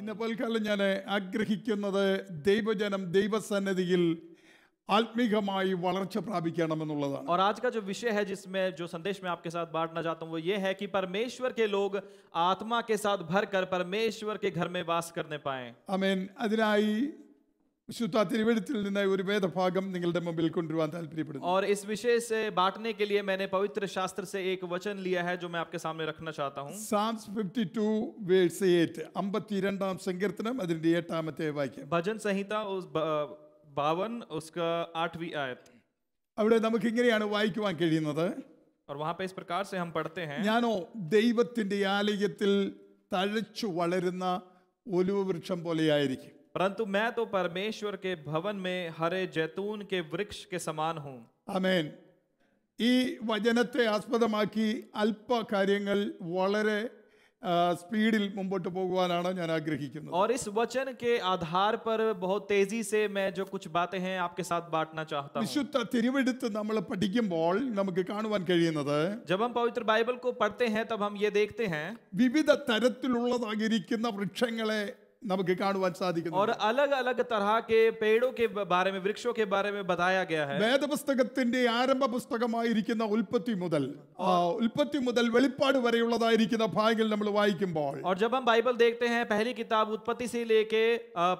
ഇന്ന് പൽക്കാലം ഞാൻ ആഗ്രഹിക്കുന്നത് ദൈവജനം ദൈവസന്നിധിയിൽ ആത്മീകമായി വളർച്ച പ്രാപിക്കണമെന്നുള്ളതാണ്. और आज का जो विषय है जिसमें जो संदेश मैं आपके साथ बांटना चाहता हूं वो ये है कि परमेश्वर के लोग आत्मा के साथ भरकर परमेश्वर के घर में वास करने पाएं. ആമേൻ. അതിനായി വിശുദ്ധ തിരുവെഴുത്തിൽ നിന്ന് ഒരു വേദഭാഗം നിങ്ങളുടെ മുമ്പിൽ കൊണ്ടുവരാൻ താല്പര്യപ്പെടുന്നു. और इस विषय से बांटने के लिए मैंने पवित्र शास्त्र से एक वचन लिया है जो मैं आपके सामने रखना चाहता हूं. Psalms 52 verse 8 52-ാം സങ്കീർത്തനം അതിന്റെ 8ാമത്തെ വാക്യം. भजन संहिता उस 52 उसका 8वीं आयत. അവിടെ നമുക്ക് ഇങ്ങനെയാണ് വായിക്കുവാൻ കഴിയുന്നത്. और वहां पे इस प्रकार से हम पढ़ते हैं, ഞാനോ ദൈവത്തിന്റെ ആലയത്തിൽ തഴച്ചു വളരുന്ന ഒലിവ് വൃക്ഷം പോലെയായിരിക്കും. परंतु मैं तो परमेश्वर के भवन में हरे जैतून के वृक्ष के समान हूं. ആമേൻ. ഈ വചനത്തെ ആസ്പദമാക്കി അല്പ കാര്യങ്ങൾ വളരെ സ്പീഡിൽ മുമ്പോട്ട് പോകുവാനാണ് ഞാൻ ആഗ്രഹിക്കുന്നത്. और इस वचन के आधार पर बहुत तेजी से मैं जो कुछ बातें हैं आपके साथ बांटना चाहता हूं. വിശുദ്ധ തിരുവെഴുത്ത് നമ്മൾ പഠിക്കുമ്പോൾ നമുക്ക് കാണുവാൻ കഴിയുന്നത് जब हम पवित्र बाइबल को पढ़ते हैं तब हम ये देखते हैं വിവിധ തരത്തിലുള്ളതായിരിക്കുന്ന വൃക്ഷങ്ങളെ നമുക്ക് കാണുവാൻ സാധിക്കുന്നു. और अलग अलग तरह के पेड़ों के बारे में, वृक्षों के बारे में बताया गया है. വേദപുസ്തകത്തിന്റെ ആരംഭ പുസ്തകമായിരിക്കുന്ന ഉൽപ്പത്തി മുതൽ വെളിപ്പാട് വരെയുള്ളതായിരിക്കുന്ന ഭാഗങ്ങൾ നമ്മൾ വായിക്കുമ്പോൾ और जब हम बाइबल देखते हैं पहली किताब उत्पत्ति से लेके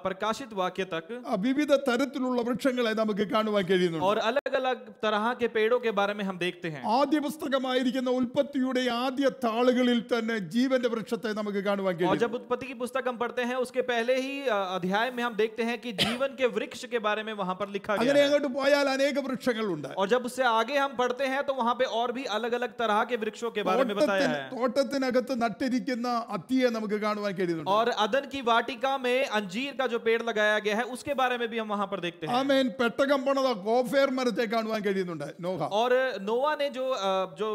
प्रकाशित वाक्य तक വിവിധ തരത്തിലുള്ള വൃക്ഷങ്ങളെ നമുക്ക് കാണുവാൻ കഴിയുന്നു. और अलग अलग तरह के पेड़ों के बारे में हम देखते हैं. ആദ്യ പുസ്തകമായിരിക്കുന്ന ഉൽപ്പത്തിയുടെ ആദ്യ താളുകളിൽ തന്നെ ജീവന്റെ വൃക്ഷത്തെ നമുക്ക് കാണുവാൻ और കഴിയും. जब उत्पत्ति की पुस्तक हम पढ़ते हैं उसके पहले ही अध्याय में हम देखते हैं कि जीवन के वृक्ष के बारे में वहां पर लिखा गया അങ്ങനെ है. അങ്ങോട്ട് പോയാൽ അനേക വൃക്ഷങ്ങളുണ്ട്. और जब उससे आगे हम पढ़ते हैं तो वहां पे और भी अलग अलग तरह के वृक्षों के बारे में बताया है. തോട്ടത്തിനകത്ത് നട്ടിരിക്കുന്ന അത്തിയെ നമുക്ക് കാണുവാൻ കഴിയുന്നുണ്ട്. और अदन की वाटिका में अंजीर का जो पेड़ लगाया गया है उसके बारे में भी हम वहां पर देखते हैं. ആമേൻ. പെട്ടകം പണിത ഗോഫേർ മരത്തെ കാണുവാൻ കഴിയുന്നുണ്ട്. നോഹ. और नोआ ने जो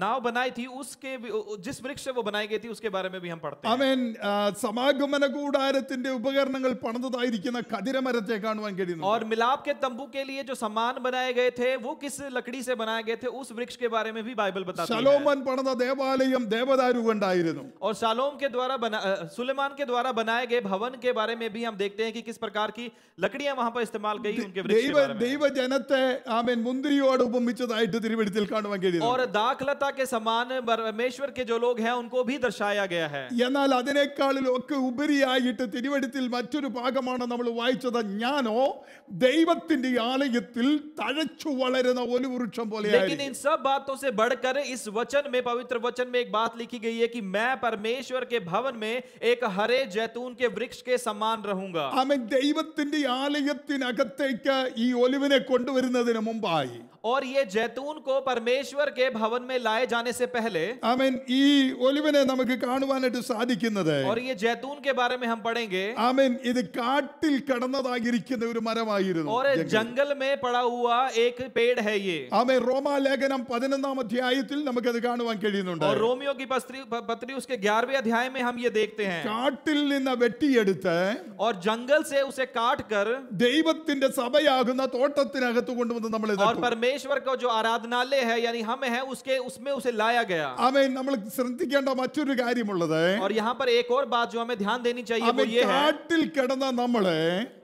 नाव बनाई थी उसके जिस वृक्ष से वो बनाई गई थी उसके बारे में भी हम पढ़ते हैं. ആമേൻ. സമാഗമന കൂടാരത്തിന്റെ ഉപകരണങ്ങൾ പണിതതായിരിക്കുന്ന കതിരമരത്തെ കാണുവാൻ കഴിയുന്നു. और मिलाप के तंबू के लिए जो सामान बनाए गए थे वो किस लकड़ी से बनाए गए थे उस वृक्ष के बारे में भी बाइबल बताती है. ശലോമോൻ പണിത ദേവാലയം ദേവദാരു കൊണ്ടായിരുന്നു. और शालोम के द्वारा सुलेमान के द्वारा बनाए गए भवन के बारे में भी हम देखते हैं कि किस प्रकार की लकड़ियां वहां पर इस्तेमाल गई उनके वृक्ष के बारे में. ദൈവജനത്തെ ആമേൻ മുന്തിരിയോട് ഉപമിച്ചതായിട്ട് തിരുവെഴുത്തിൽ കാണുവാൻ കഴിയുന്നു. और दाखलता के समान परमेश्वर के जो लोग हैं उनको भी दर्शाया गया है. എന്നാൽ അതിനേക്കാളിലൊക്കെ ഉപരിയായിട്ട് തിരുവെഴുത്തിൽ മറ്റൊരു ഭാഗമാണ് നമ്മൾ വായിച്ചത്. ഞാനോ ദൈവത്തിന്റെ ആലയത്തിൽ തഴച്ചു വളരുന്ന ഒരു വൃക്ഷം പോലെ. लेकिन इन सब बातों से बढ़कर इस वचन में, पवित्र वचन में एक बात लिखी गई है कि मैं परमेश्वर के भवन में एक हरे जैतून के वृक्ष के समान रहूंगा. ആമേൻ. ദൈവത്തിന്റെ ആലയത്തിനകത്തേക്ക് ഈ ഒലിവിനെ കൊണ്ടുവരുന്നതിന് മുമ്പായി और ये जैतून को परमेश्वर के भवन में लाए जाने से पहले ആമേൻ ഈ ഒലിവിനെ നമുക്ക് കാണുവാനായിട്ട് സാധിക്കുന്നത്. और ये जैतून के बारे में हम पढ़ेंगे. ആമേൻ. ഇത് കാട്ടിൽ കടന്നതായിരിക്കുന്ന ഒരു മരമായിരുന്നു. और जंगल में पड़ा हुआ एक पेड़ है ये. ആമേൻ. റോമാലേഖനം 11-ാം അധ്യായത്തിൽ നമുക്കത് കാണുവാൻ കഴിയുന്നുണ്ട്. और रोमियो की पत्री उसके 11वें अध्याय में हम ये देखते हैं. കാട്ടിൽ നിന്ന് വെട്ടിയെടുത്ത് और जंगल से उसे काट कर ദൈവത്തിന്റെ സഭയാകുന്ന തോട്ടത്തിനകത്ത് കൊണ്ടുവന്ന് നമ്മൾ और परमेश्वर का जो आराधनालय है यानी हम हैं उसमें उसे लाया गया. ആമേൻ. നമ്മൾ ശ്രദ്ധിക്കേണ്ട മറ്റൊരു കാര്യമുള്ളത്, और यहाँ पर एक और बात जो हमें ध्यान देनी चाहिए वो ये है, കാട്ടിൽ കിടന്ന നമ്മളെ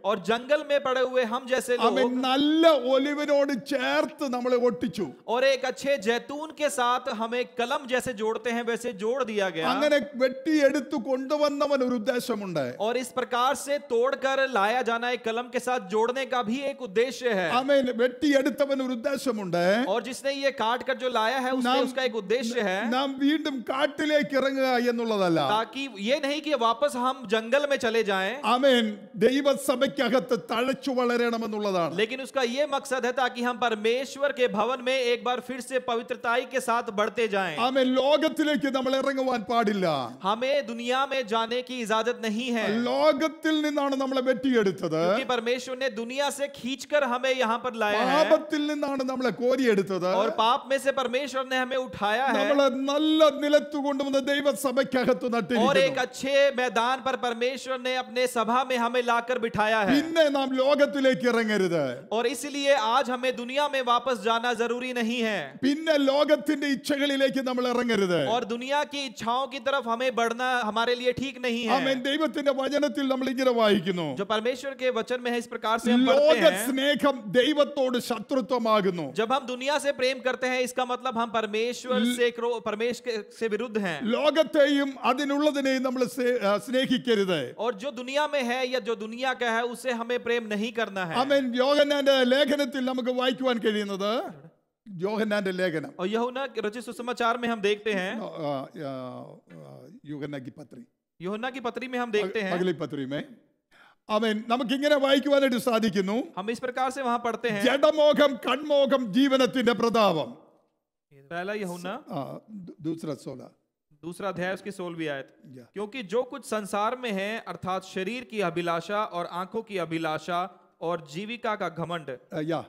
और जंगल में पड़े हुए हम जैसे लोग നല്ല ഒലിവിനോട് ചേർത്ത് നമ്മളെ ഒട്ടിച്ചു. और एक अच्छे जैतून के साथ हमें कलम जैसे जोड़ते हैं वैसे जोड़ दिया गया. അങ്ങനെ വെട്ടിയെടുത്തു കൊണ്ടുവന്നവൻ ഒരു ഉദ്ദേശമുണ്ട്. और इस प्रकार से तोड़कर लाया जाना एक कलम के साथ जोड़ने का भी एक उद्देश्य है. ആമേൻ. വെട്ടിയെടുത്തവൻ ഒരു ഉദ്ദേശമുണ്ട്. और जिसने ये काट कर जो लाया है उसका एक उद्देश्य है, നാം വീണ്ടും കാട്ടിലേക്ക് ഇറങ്ങുക എന്നുള്ളതല്ല. ताकि ये नहीं कि वापस हम जंगल में चले जाएं. ആമേൻ. ദൈവസഭയ്ക്കകത്ത് തഴച്ചു വളരണമെന്നുള്ളതാണ്. लेकिन उसका ये मकसद है ताकि हम परमेश्वर के भवन में एक बार फिर से पवित्रताई के साथ बढ़ते जाएं. ആമേൻ. ലോകത്തിലേക്ക് നമ്മൾ ഇറങ്ങുവാൻ പാടില്ല. हमें दुनिया में जाने की इजाजत नहीं है. ലോകത്തിൽ നിന്നാണ് നമ്മളെ വെട്ടിയെടുത്തത്. क्योंकि परमेश्वर ने दुनिया से खींचकर हमें यहाँ पर लाया है. പാപത്തിൽ നിന്നാണ് നമ്മളെ കോരിയെടുത്തത്. और पाप में से परमेश्वर ने हमें उठाया है നമ്മളെ നല്ല നിലത്തു കൊണ്ടുവന്ന് ദൈവസഭയ്ക്കകത്ത് और നട്ടിരിക്കുന്നു. एक अच्छे मैदान पर परमेश्वर परमेश्वर ने अपने सभा में हमें लाकर बिठाया है, പിന്നെ നാം ലോകത്തിലേക്ക് ഇറങ്ങരുത്. और इसलिए आज हमें दुनिया में वापस जाना जरूरी नहीं है, പിന്നെ ലോകത്തിന്റെ ഇച്ഛകളിലേക്ക് നമ്മൾ ഇറങ്ങരുത്. और दुनिया की इच्छाओं की तरफ हमें बढ़ना हमारे लिए ठीक नहीं है। ആമേൻ. ദൈവത്തിന്റെ വചനത്തിൽ നമ്മൾ ഇങ്ങനെ വായിക്കുന്നു, जो परमेश्वर के वचन में है इस प्रकार से हम पढ़ते ലോക हैं, സ്നേഹം ദൈവത്തോട് ശത്രുത്വമാകുന്നു. जब हम दुनिया से प्रेम करते हैं इसका मतलब हम परमेश्वर से विरुद्ध हैं, ലോകത്തെയും അതിനുള്ളതിനെയും നമ്മൾ സ്നേഹിക്കരുത്. और जो दुनिया में है या जो दुनिया का है उससे हमें प्रेम नहीं करना है। ആമേൻ. യോഹന്നാന്റെ ലേഖനത്തിൽ നമുക്ക് വായിക്കുവാൻ കഴിയുന്നത്, യോഹന്നാന്റെ ലേഖനം, और यूहन्ना के रचित सुसमाचार में हम देखते हैं, യൂഹന്ന की पत्री, यूहन्ना की पत्री में हम देखते हैं, अगली पत्री में, ആമേൻ, നമുക്ക് ഇങ്ങനെ വായിക്കുവാനായിട്ട് സാധിക്കുന്നു. हम इस प्रकार से वहां पढ़ते हैं, ജഡമോഹം കൺമോഹം ജീവനത്തിന്റെ പ്രതാപം. पहला यूहन्ना दूसरा 16, दूसरा अध्याय उसकी 16वीं आयत, या। क्योंकि जो कुछ संसार में है अर्थात शरीर की अभिलाषा और आंखों की अभिलाषा और जीविका का घमंड, യാ,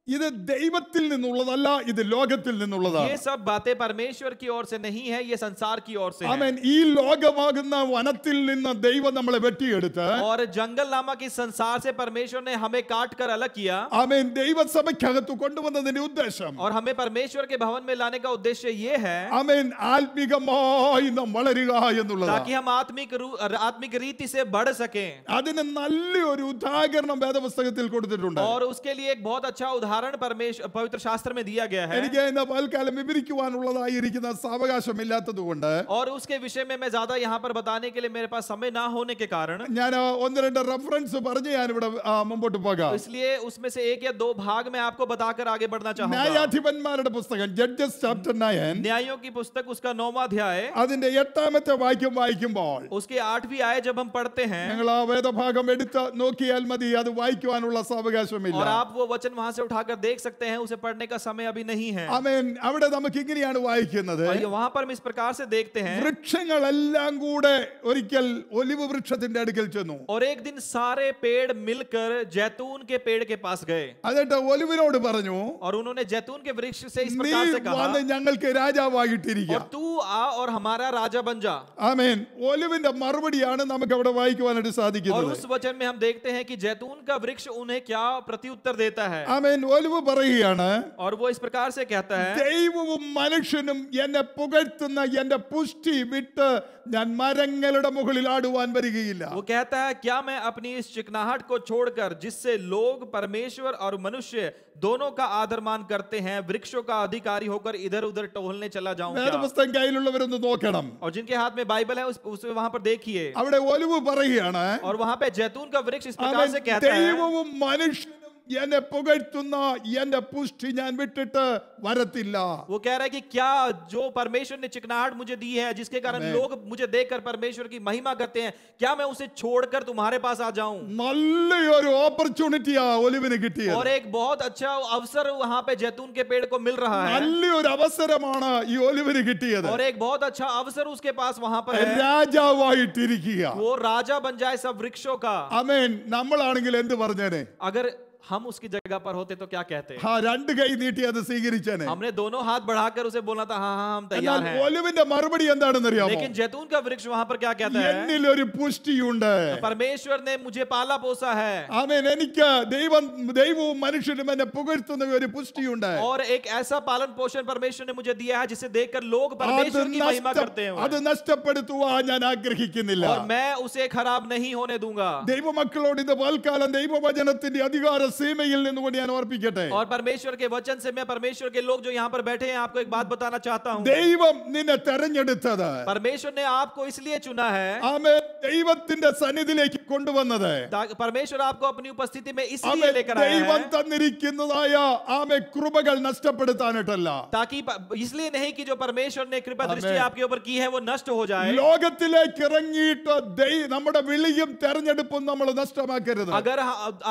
ഇത് ദൈവത്തിൽ നിന്നുള്ളതല്ല, ഇത് ലോകത്തിൽ നിന്നുള്ളതാണ്. ये सब बातें परमेश्वर की ओर से नहीं है, ये संसार की ओर से है। ആമേൻ. ഈ ലോകമാകുന്ന വനത്തിൽ നിന്ന് ദൈവം നമ്മളെ വെട്ടിയെടുത്ത്, और जंगल नामक इस संसार से परमेश्वर ने हमें काट कर अलग किया, ആമേൻ, ദൈവസഭയ്ക്കകത്ത് കൊണ്ടുവന്നതിന്റെ ഉദ്ദേശം, और हमें परमेश्वर के भवन में लाने का उद्देश्य ये है, ആമേൻ, ആത്മികമായി നാം വളരുക എന്നുള്ളതാണ്. ताकि हम आत्मिक रीति से बढ़ सकें। അതിന് നല്ലൊരു ഉദാഹരണം വേദപുസ്തകത്തിൽ കൊടുത്തിട്ടുണ്ട്. और उसके लिए एक बहुत अच्छा उदाहरण परमेश्वर पवित्र शास्त्र में दिया गया है, എനിക്ക് ഇന്ന് പൽക്കാലം വിവരിക്കുവാനുള്ളതായിരിക്കുന്ന സാവകാശമില്ലാത്തത് കൊണ്ട്, और उसके विषय में मैं ज्यादा यहाँ पर बताने के लिए मेरे पास समय ना होने के कारण, ഞാൻ ഒന്ന് രണ്ട് റെഫറൻസ് പറഞ്ഞ് ഞാനിവിടെ മുമ്പോട്ട് പോകാം. इसलिए उसमें से एक या दो भाग मैं आपको बताकर आगे बढ़ना चाहूंगा। ന്യായാധിപന്മാരുടെ പുസ്തകം, ജഡ്ജസ് ചാപ്റ്റർ 9, न्यायों की पुस्तक उसका 9वां अध्याय, അതിന്റെ 8ാമത്തെ വാക്യം വായിക്കുമ്പോൾ, उसके 8वीं आयत जब हम पढ़ते हैं, ഞങ്ങൾ ആ വേദഭാഗം എടുത്ത് നോക്കിയാൽ മതി, അത് വായിക്കുവാനുള്ള സാവകാശമില്ല. और आप वो वचन वहां से उठाकर देख सकते हैं, उसे पढ़ने का समय अभी नहीं है। ആമേൻ. അവിടെ നമുക്ക് ഇങ്ങനെയാണ് വായിക്കുന്നത്, और ये वहां पर हम इस प्रकार से देखते हैं, വൃക്ഷങ്ങളെല്ലാം കൂടെ ഒരിക്കൽ ഒലിവ് വൃക്ഷത്തിന്റെ അടുക്കൽ ചെന്നു. और एक दिन सारे पेड़ मिलकर जैतून के पेड़ के पास गए, എന്നിട്ട് ഒലിവിനോട് പറഞ്ഞു, और उन्होंने जैतून के वृक्ष से इस നീ प्रकार से कहा, വന്ന് ഞങ്ങൾക്ക് രാജാവായിട്ടിരിക്കുക. और तू आ और हमारा राजा बन जा। ആമേൻ. ഒലിവിന്റെ മറുപടിയാണ് നമുക്ക് അവിടെ വായിക്കുവാനായിട്ട് और സാധിക്കുന്നത്. उस वचन में हम देखते हैं कि जैतून का वृक्ष उन्हें क्या प्रत्युत्तर देता है, ആമേൻ. ഒലിവ് പറയുകയാണ്, और वो इस प्रकार से कहता है, ദൈവവും മനുഷ്യനും എന്നെ പുകഴ്ത്തുന്ന എന്റെ പുഷ്ടി വിട്ട് ഞാൻ മരങ്ങളുടെ മുകളിൽ ആടുവാൻ വരികയില്ല. वो कहता है, क्या मैं अपनी इस चिकनाहट को छोड़कर जिससे लोग परमेश्वर और मनुष्य दोनों का आदर मान करते हैं वृक्षों का अधिकारी होकर इधर उधर टहलने चला जाऊं क्या? വേദപുസ്തകം കയ്യിലുള്ളവരൊന്ന് നോക്കണം. और जिनके हाथ में बाइबल है उसे वहां पर देखिए, അവിടെ ഒലിവ് പറയുകയാണ്, और वहां पे जैतून का वृक्ष इस प्रकार ആമേൻ, से कहता है, ദൈവവും മനുഷ്യനും എന്നെ പുകഴ്ത്തുന്ന എന്റെ പുഷ്ടി ഞാൻ വിട്ടിട്ട് വരത്തില്ല. वो कह रहा है कि क्या जो परमेश्वर ने चिकनाहट मुझे दी है, जिसके कारण आमीन। लोग मुझे देखकर परमेश्वर की महिमा करते हैं, क्या मैं उसे छोड़कर तुम्हारे पास आ जाऊं? നല്ലൊരു ഓപ്പർച്യൂണിറ്റിയാ ഒലിവിന് കിട്ടിയത്. और एक बहुत अच्छा अवसर वहां पे जैतून के पेड़ को मिल रहा है, നല്ലൊരു അവസരമാണ് ഈ ഒലിവിന് കിട്ടിയത്. और एक बहुत अच्छा अवसर उसके पास वहां पर है, രാജാവായിട്ടിരിക്കുക. वो राजा बन जाए सब वृक्षों का। ആമേൻ. നമ്മളാണെങ്കിൽ എന്ത് പറഞ്ഞേനെ? अगर हम उसकी जगह पर होते तो क्या कहते? ആ രണ്ട് കൈ നീട്ടി അത് സ്വീകരിച്ചേനെ. हमने दोनों हाथ बढ़ाकर उसे बोलना था, हाँ हाँ हम तैयार എന്നാൽ हैं। ഒലിവിന്റെ മറുപടി എന്താണെന്ന് അറിയാമോ? लेकिन जैतून का वृक्ष वहां पर क्या कहता है? എന്നിൽ ഒരു പുഷ്ടിയുണ്ട്. परमेश्वर ने मुझे पाला पोसा है, ആമേൻ. എനിക്ക് ദൈവവും മനുഷ്യനും എന്നെ പുകഴ്ത്തുന്ന ഒരു പുഷ്ടിയുണ്ട്. और एक ऐसा पालन पोषण परमेश्वर ने मुझे दिया है जिसे देखकर लोग परमेश्वर की महिमा करते हैं, അത് നഷ്ടപ്പെടുത്തുവാൻ ഞാൻ ആഗ്രഹിക്കുന്നില്ല. और मैं उसे खराब नहीं होने दूंगा। ദൈവമക്കളോട് ഇത് പൽക്കാലം ദൈവവചനത്തിന്റെ അധികാര സീമയിൽ നിന്നുകൊണ്ട് ഞാൻ ഓർപ്പിക്കട്ടെ. और परमेश्वर के वचन से मैं परमेश्वर के लोग जो यहाँ पर बैठे हैं आपको एक बात बताना चाहता हूँ। ദൈവം നിന്നെ തെരഞ്ഞെടുത്തത്, परमेश्वर ने आपको इसलिए चुना है, ആമേൻ, ദൈവത്തിന്റെ സന്നിധിയിലേക്ക് കൊണ്ടുവന്നത്, परमेश्वर आपको अपनी उपस्थिति में इसलिए ആമേൻ, लेकर आया ദൈവം है, തന്നിരിക്കുന്നതായ ആമേൻ കൃപകൾ നഷ്ടപ്പെടുത്താനായിട്ടല്ല. ताकि इसलिए नहीं कि जो परमेश्वर ने कृपा दृष्टि आमीन। आपके ऊपर की है वो नष्ट हो जाए। ലോകത്തിലേക്ക് ഇറങ്ങിയിട്ട് നമ്മുടെ വിളിയും തെരഞ്ഞെടുപ്പും നമ്മൾ നഷ്ടമാക്കരുത്. अगर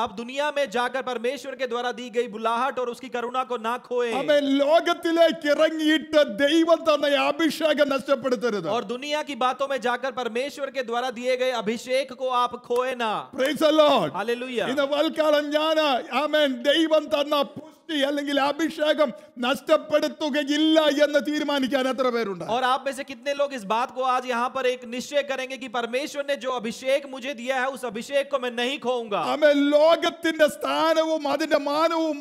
आप दुनिया में जाकर परमेश्वर के द्वारा दी गई बुलाहट और उसकी करुणा को ना खोए, ആമേൻ, ലോകത്തിലേക്ക് ഇറങ്ങിയിട്ട് ദൈവം തന്ന അഭിഷേകം നഷ്ടപ്പെടുത്തരുത്. और दुनिया की बातों में जाकर परमेश्वर के द्वारा दिए गए अभिषेक को आप खोए ना। Praise the Lord. हालेलुया। ഇന്ന് വൽക്കാലം ഞാൻ ആമേൻ ദൈവം തന്ന പുഷ്ടി പുഷ്ടി അല്ലെങ്കിൽ അഭിഷേകം നഷ്ടപ്പെടുത്തുകയില്ല എന്ന് തീരുമാനിക്കാൻ എത്ര പേരുണ്ട്? और आप में से कितने लोग इस बात को आज यहाँ पर एक निश्चय करेंगे कि परमेश्वर ने जो अभिषेक मुझे दिया है उस अभिषेक को मैं नहीं खोऊंगा? ആമേൻ. ലോകത്തിന്റെ സ്ഥാനവും അതിന്റെ മാനവും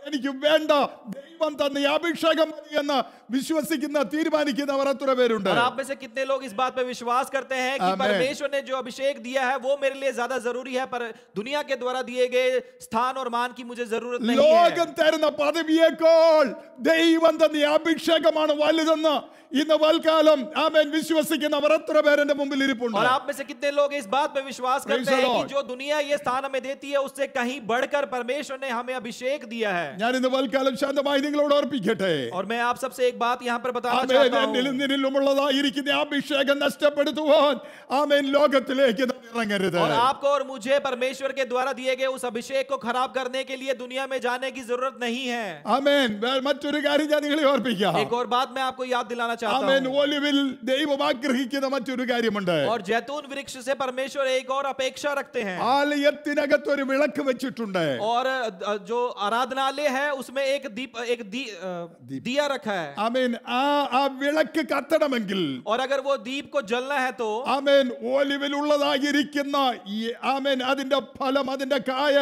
എനിക്ക് വേണ്ട, ദൈവം തന്ന ഈ അഭിഷേകം മതി എന്ന് വിശ്വസിക്കുന്ന തീരുമാനിക്കുന്നവർ എത്ര പേരുണ്ട്? और आप में से कितने लोग इस बात पे विश्वास करते हैं कि आमीन। परमेश्वर ने जो अभिषेक दिया है वो मेरे लिए ज्यादा जरूरी है, पर दुनिया के द्वारा दिए गए स्थान और मान की मुझे जरूरत नहीं ലോകം है? തരുന്ന പദവിയേക്കാൾ ദൈവം തന്ന ഈ അഭിഷേകമാണ് വലുതെന്ന് ഇന്ന് വൽക്കാലം ആമേൻ വിശ്വസിക്കുന്നവർ എത്ര പേരെന്റെ മുമ്പിൽ ഇരിപ്പുണ്ട്? और आप में से कितने लोग इस बात पे विश्वास Praise करते the हैं कि Lord. जो दुनिया ये स्थान हमें देती है उससे कहीं बढ़कर परमेश्वर ने हमें अभिषेक दिया है? ഞാൻ ഇന്ന് വൽക്കാലം ശാന്തമായി നിങ്ങളോട് ഓർപ്പിക്കട്ടെ. और मैं आप सबसे एक बात यहाँ पर बताना ആമേൻ. चाहता എന്നിലും हूँ, നിന്നിലുമുള്ളതായിരിക്കുന്ന അഭിഷേകം നഷ്ടപ്പെടുത്തുവാൻ ആമേൻ ലോകത്തിലേക്ക് നാം ഇറങ്ങരുത്. और आपको और मुझे परमेश्वर के द्वारा दिए गए उस अभिषेक को खराब करने के लिए दुनिया में जाने की जरूरत नहीं है। ആമേൻ. മറ്റൊരു കാര്യം ഞാൻ നിങ്ങളെ ഓർപ്പിക്കാം. एक और बात मैं आपको याद दिलाना चाहता ആമേൻ. हूँ, ഒലിവിൽ ദൈവം ആഗ്രഹിക്കുന്ന മറ്റൊരു കാര്യമുണ്ട്. और जैतून वृक्ष से परमेश्वर एक और अपेक्षा रखते हैं, ആലയത്തിനകത്ത് ഒരു വിളക്ക് വെച്ചിട്ടുണ്ട്. और जो आराधनालय है उसमें एक दिया रखा है, ആമേൻ. ആ വിളക്ക് കത്തണമെങ്കിൽ और अगर वो दीप को जलना है तो ആമേൻ ഒലിവിലുള്ളതായിരിക്കുന്ന ആമേൻ അതിന്റെ ഫലം അതിന്റെ കായ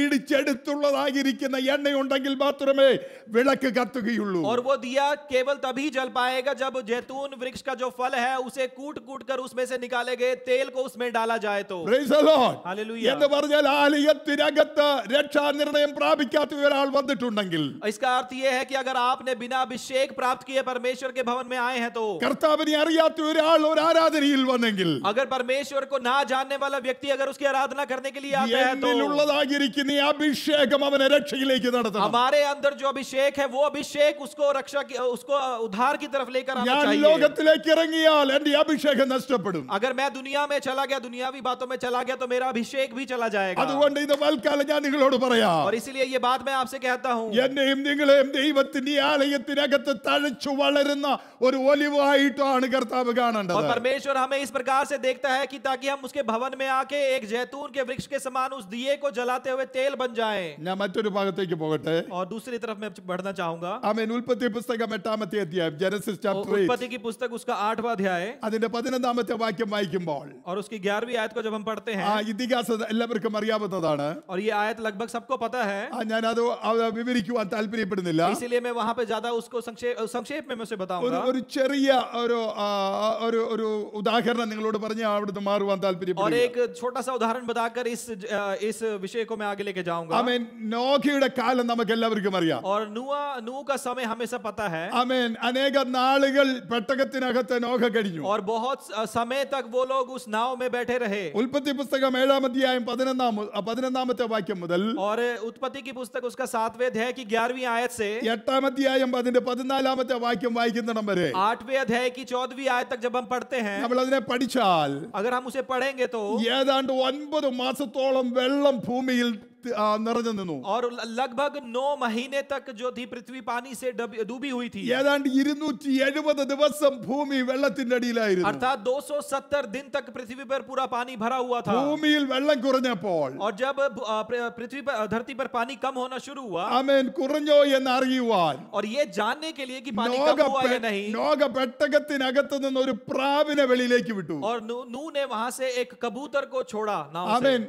ഇടിച്ചെടുത്തുള്ളതായിരിക്കുന്ന എണ്ണയുണ്ടെങ്കിൽ മാത്രമേ വിളക്ക് കത്തുകയുള്ളൂ. और वो दिया केवल तभी जल पाएगा जब जैतून वृक्ष का जो फल है उसे कूट कूट कर उसमें से निकाले गए तेल को उसमें डाला जाए तो। Praise the Lord. हालेलुया। എന്ന് പറഞ്ഞാൽ ആലയത്തിനകത്ത് രക്ഷാനിർണയം പ്രാപിക്കാത്ത ഒരാൾ വന്നിട്ടുണ്ടെങ്കിൽ, इसका अर्थ यह है कि अगर आपने बिना अभिषेक प्राप्त किए परमेश्वर के भवन में आए हैं तो, കർത്താവിനെ അറിയാത്ത ഒരാൾ ഒരു ആരാധനയിൽ വന്നെങ്കിൽ, अगर परमेश्वर को ना जानने वाला व्यक्ति अगर उसकी आराधना करने के लिए आता है तो എന്നിലുള്ളതായിരിക്കുന്ന ഈ അഭിഷേകം അവനെ രക്ഷയിലേക്ക് നടത്തണം. हमारे अंदर जो अभिषेक है वो अभिषेक उसको उसको उद्धार की तरफ लेकर आना ഞാൻ चाहिए। ലോകത്തിലേക്ക് ഇറങ്ങിയാൽ എന്റെ അഭിഷേകം നഷ്ടപ്പെടും. अगर मैं दुनिया में चला गया, दुनियावी बातों में चला गया, तो मेरा अभिषेक भी चला जाएगा। അതുകൊണ്ട് ഇന്ന് വൽക്കാലം ഞാൻ നിങ്ങളോട് പറയാം, और इसीलिए ये बात मैं आपसे कहता हूँ, എന്നെയും നിങ്ങളെയും ദൈവത്തിന്റെ ഈ ആലയത്തിനകത്ത് തഴച്ചു വളരുന്ന ഒരു ഒലിവായിട്ടാണ് കർത്താവ് और കാണേണ്ടത്. परमेश्वर हमें इस प्रकार से देखता है कि ताकि हम उसके भवन में आके एक जैतून के वृक्ष के समान उस दिए को जलाते हुए तेल बन जाएं। ഞാൻ മറ്റൊരു ഭാഗത്തേക്ക് പോകട്ടെ. और दूसरी तरफ मैं बढ़ना चाहूंगा। ആമേൻ. ഉൽപ്പത്തി പുസ്തകം 8-ാമത്തെ അധ്യായം, ജനസിസ് ചാപ്റ്റർ 8, उत्पत्ति की पुस्तक उसका 8वां अध्याय അതിന്റെ 11-ാമത്തെ വാക്യം വായിക്കുമ്പോൾ और उसकी 11वीं आयत को जब हम पढ़ते ആ हैं, ഇതിഹാസം എല്ലാവർക്കും അറിയാവുന്നതാണ്. और ये आयत लगभग सबको पता है, ഞാനത് വിവരിക്കുവാൻ താല്പര്യപ്പെടുന്നില്ല. इसीलिए मैं वहां पे ज्यादा उसको संक्षेप में मैं उसे बताऊंगा। ഒരു ചെറിയ ഒരു ഉദാഹരണം നിങ്ങളോട് പറഞ്ഞ് അവിടുന്ന് മാറുവാൻ और താല്പര്യപ്പെടുന്നു. एक छोटा सा उदाहरण बताकर इस विषय को मैं आगे लेके जाऊंगा। ആമേൻ. നോഹയുടെ കാലം നമുക്ക് എല്ലാവർക്കും അറിയാം. और नूह का समय हमें सब पता है, ആമേൻ. അനേക നാളുകൾ പെട്ടകത്തിനകത്ത് നോഹ കഴിഞ്ഞു. और बहुत समय तक वो लोग उस नाव में बैठे रहे। ഉൽപ്പത്തി പുസ്തകം 7-ാം അധ്യായം 11-ാമത്തെ വാക്യം മുതൽ और उत्पत्ति की पुस्तक उसका 7वें अध्याय की 11वीं आयत से 8-ാം അധ്യായം അതിന്റെ 14-ാമത്തെ വാക്യം വായിക്കുന്നിടം വരെ 8वें अध्याय की 14वीं आयत तक जब हम पढ़ते हैं, നമ്മൾ അതിനെ പഠിച്ചാൽ अगर हम उसे पढ़ेंगे तो ഏതാണ്ട് 9 മാസത്തോളം വെള്ളം ഭൂമിയിൽ നിറഞ്ഞു നിന്നു. और लगभग 9 महीने तक जो थी पृथ्वी पानी से डूबी हुई थी। ഏതാണ്ട് 270 ദിവസം ഭൂമി വെള്ളത്തിന്റെ അടിയിലായിരുന്നു. अर्थात 270 दिन तक पृथ्वी पर पूरा पानी भरा हुआ था। ഭൂമിയിൽ വെള്ളം കുറഞ്ഞപ്പോൾ और जब पृथ्वी पर धरती पर पानी कम होना शुरू हुआ, ആമേൻ, കുറഞ്ഞോ എന്ന് അറിയുവാൻ और ये जानने के लिए कि पानी നോഹ कम हुआ या नहीं, പെട്ടകത്തിനകത്ത് നിന്ന് ഒരു പ്രാവിനെ വെളിയിലേക്ക് വിട്ടു. और नूह ने वहां से एक कबूतर को छोड़ा नाव से। ആമേൻ.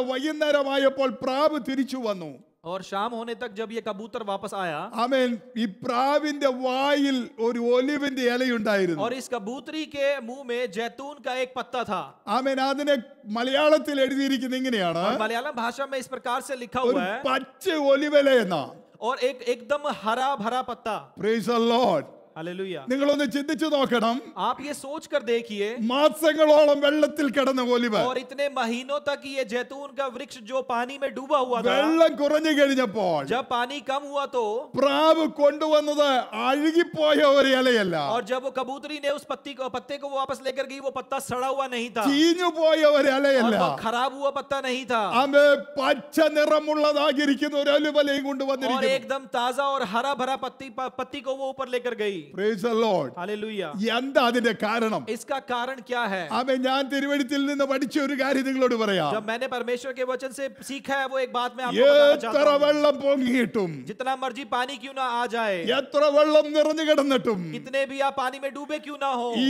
വൈകുന്നേരമായപ്പോൾ പ്രാവ് തിരിച്ചു വന്നു. और शाम होने तक जब ये कबूतर वापस आया, ആമേൻ. ഈ പ്രാവിന്റെ വായിൽ ഒരു ഒലിവിന്റെ ഇലയുണ്ടായിരുന്നു. और इस कबूतरी के मुंह में जैतून का एक पत्ता था। ആമേൻ. അതിനെ മലയാളത്തിൽ എഴുതിയിരിക്കുന്ന ഇങ്ങനെയാണ്, और मलयालम भाषा में इस प्रकार से लिखा ഒരു हुआ है, പച്ച ഒലിവില എന്ന. और एकदम हरा भरा पत्ता। Praise the Lord. हालेलुया। നിങ്ങളൊന്ന് ചിന്തിച്ചു നോക്കണം. आप ये सोच कर देखिए, മാസങ്ങളോളം വെള്ളത്തിൽ കിടന്ന ഒലിവ് और इतने महीनों तक ये जैतून का वृक्ष जो पानी में डूबा हुआ था, വെള്ളം കുറഞ്ഞു കഴിഞ്ഞപ്പോൾ जब पानी कम हुआ तो, പ്രാവ് കൊണ്ടുവന്നത് അഴുകിപ്പോയ ഒരു ഇലയല്ല, और जब वो कबूतरी ने उस पत्ते को वापस लेकर गई, वो पत्ता सड़ा हुआ नहीं था, ചീഞ്ഞു പോയ ഒരു और ഇലയല്ല. वो खराब हुआ पत्ता नहीं था, ആമേ. പച്ച നിറമുള്ളതായിരിക്കുന്ന ഒരു ഒലിവലയും और കൊണ്ടുവന്നിരിക്കുന്നു. एकदम ताजा और हरा भरा पत्ती को वो ऊपर लेकर गई. Praise the Lord. हालेलुया। എന്താ അതിന്റെ കാരണം? इसका कारण क्या है? ആമേൻ. ഞാൻ തിരുവെഴുത്തിൽ നിന്ന് പഠിച്ച ഒരു കാര്യം നിങ്ങളോട് പറയാം. जब मैंने परमेश्वर के वचन से सीखा है वो एक बात मैं आपको बताना चाहता എത്ര हूं। വെള്ളം പൊങ്ങിയിട്ടും, जितना मर्जी पानी क्यों ना आ जाए, എത്ര വെള്ളം നിറഞ്ഞു കിടന്നിട്ടും, कितने भी आप पानी में डूबे क्यों ना हो, ഈ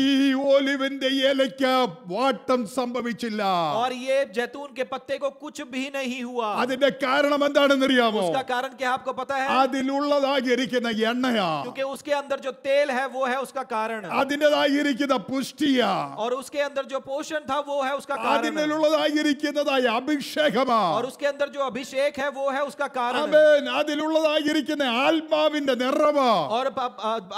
ഒലിവിന്റെ ഇലയ്ക്ക് വാട്ടം സംഭവിച്ചില്ല. और ये जैतून के पत्ते को कुछ भी नहीं हुआ। അതിന്റെ കാരണം എന്താണെന്നറിയാമോ? उसका कारण क्या आपको पता है? അതിലുള്ളതായിരിക്കുന്ന എണ്ണയാ, क्योंकि उसके अंदर जो तेल है वो है उसका कारण, അതിൻ്റെതായിരിക്കുന്ന പുഷ്ടിയാ, और उसके अंदर जो पोषण था वो है उसका कारण, അതിനുള്ളതായിരിക്കുന്നതായ അഭിഷേകമാ, और उसके अंदर जो अभिषेक है वो है उसका कारण, ആമേൻ. അതിലുള്ളതായിരിക്കുന്ന ആത്മാവിന്റെ നിറവാ. और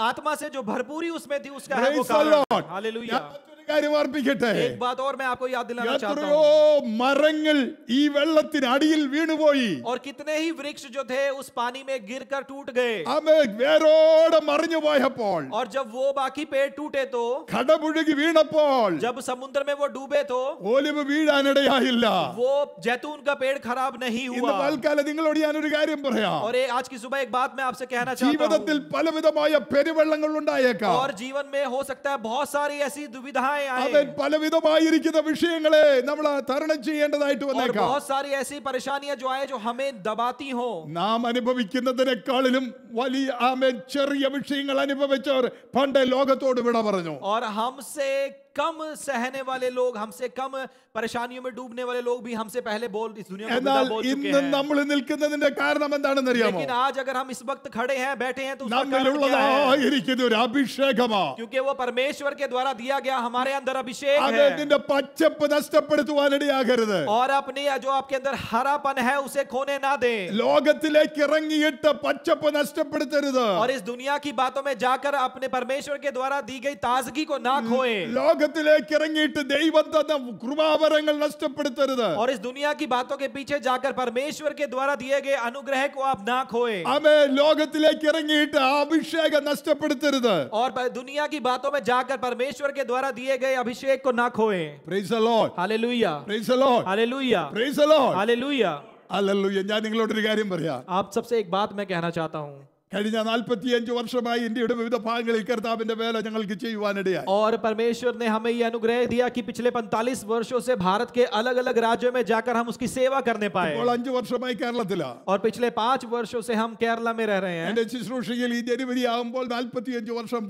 आत्मा से जो भरपूरी उसमें थी उसका है वो Praise the कारण। Lord. हालेलुया। ഞാൻ മറ്റൊരു കാര്യം ഓർപ്പിക്കട്ടെ. एक बात और मैं आपको याद दिलाना चाहता എത്രയോ हूँ। മരങ്ങൾ ഈ വെള്ളത്തിന് അടിയിൽ വീണുപോയി. और कितने ही वृक्ष जो थे उस पानी में गिरकर टूट गए, ആമേൻ. വേരോടെ മറിഞ്ഞു പോയപ്പോൾ, और जब वो बाकी पेड़ टूटे तो, കടപുഴകി വീണപ്പോൾ, जब समुद्र में वो डूबे तो ഒലിവ് വീഴാനിടയായില്ല. वो जैतून का पेड़ खराब नहीं ഇന്ന് हुआ। പൽക്കാലം നിങ്ങളോട് ഞാനൊരു കാര്യം പറയാം. और ये आज की सुबह एक बात मैं आपसे कहना चाहता ജീവിതത്തിൽ हूँ। പലവിധമായ പെരുവെള്ളങ്ങൾ ഉണ്ടായേക്കാം. और जीवन में हो सकता है बहुत सारी ऐसी दुविधाएं അവൻ आए, പലവിധമായിരിക്കുന്ന വിഷയങ്ങളെ നമ്മൾ തരണം ചെയ്യേണ്ടതായിട്ട് और വന്നേക്കാം. बहुत सारी ऐसी परेशानियां जो आए जो हमें दबाती हो। നാം അനുഭവിക്കുന്നതിനേക്കാളിലും വലിയ ആമേൻ ചെറിയ വിഷയങ്ങൾ അനുഭവിച്ചവർ പണ്ട് ലോകത്തോട് വിട പറഞ്ഞു. और हमसे कम सहने वाले लोग, हमसे कम परेशानियों में डूबने वाले लोग भी हमसे पहले इस दुनिया को विदा എന്നാൽ बोल चुके ഇന്ന് हैं। നമ്മൾ നിൽക്കുന്നതിന്റെ കാരണം എന്താണെന്ന് അറിയാമോ? लेकिन आज अगर हम इस वक्त खड़े हैं, बैठे हैं, तो उसका कारण क्या है? നമ്മിലുള്ളതായിരിക്കുന്ന ഒരു അഭിഷേകമാ. क्योंकि वो परमेश्वर के द्वारा दिया गया हमारे अंदर अभिषेक അവൻ है, നിന്റെ പച്ചപ്പ് നഷ്ടപ്പെടുത്തുവാനിടയാകരുത്. और अपने जो आपके अंदर हरापन है उसे खोने ना दे, ലോകത്തിലേക്ക് ഇറങ്ങിയിട്ട് പച്ചപ്പ് നഷ്ടപ്പെടുത്തരുത്. और इस दुनिया की बातों में जाकर अपने परमेश्वर के द्वारा दी गई ताजगी को ना खोए, ലോകത്തിലേക്ക് ഇറങ്ങിയിട്ട് ദൈവം തന്ന കൃപാവരങ്ങൾ നഷ്ടപ്പെടുത്തരുത്. और इस दुनिया की बातों के पीछे जाकर परमेश्वर के द्वारा दिए गए अनुग्रह को आप ना खोए, ആമേൻ. ലോകത്തിലേക്ക് ഇറങ്ങിയിട്ട് ആ അഭിഷേകം നഷ്ടപ്പെടുത്തരുത്. और दुनिया की बातों में जाकर परमेश्वर के द्वारा दिए गए अभिषेक को ना खोए। Praise the Lord. Hallelujah, Praise the Lord. Hallelujah, Praise the Lord. Hallelujah. Hallelujah. ഞാൻ നിങ്ങളോടൊരു കാര്യം പറയാം. आप सबसे एक बात मैं कहना चाहता हूँ। കഴിഞ്ഞ 45 വർഷമായി ഇന്ത്യയുടെ വിവിധ ഭാഗങ്ങളിൽ കർത്താവിന്റെ വേല ഞങ്ങൾക്ക് ചെയ്യുവാനിടയായി. और परमेश्वर ने हमें ये अनुग्रह दिया कि पिछले 45 वर्षों से भारत के अलग अलग राज्यों में जाकर हम उसकी सेवा करने पाए, ഇപ്പോൾ 5 വർഷമായി കേരളത്തിലാ. और पिछले 5 वर्षों से हम केरला में रह रहे हैं। എന്റെ ശുശ്രൂഷയിൽ ഈ ജനുവരി ആകുമ്പോൾ 45 വർഷം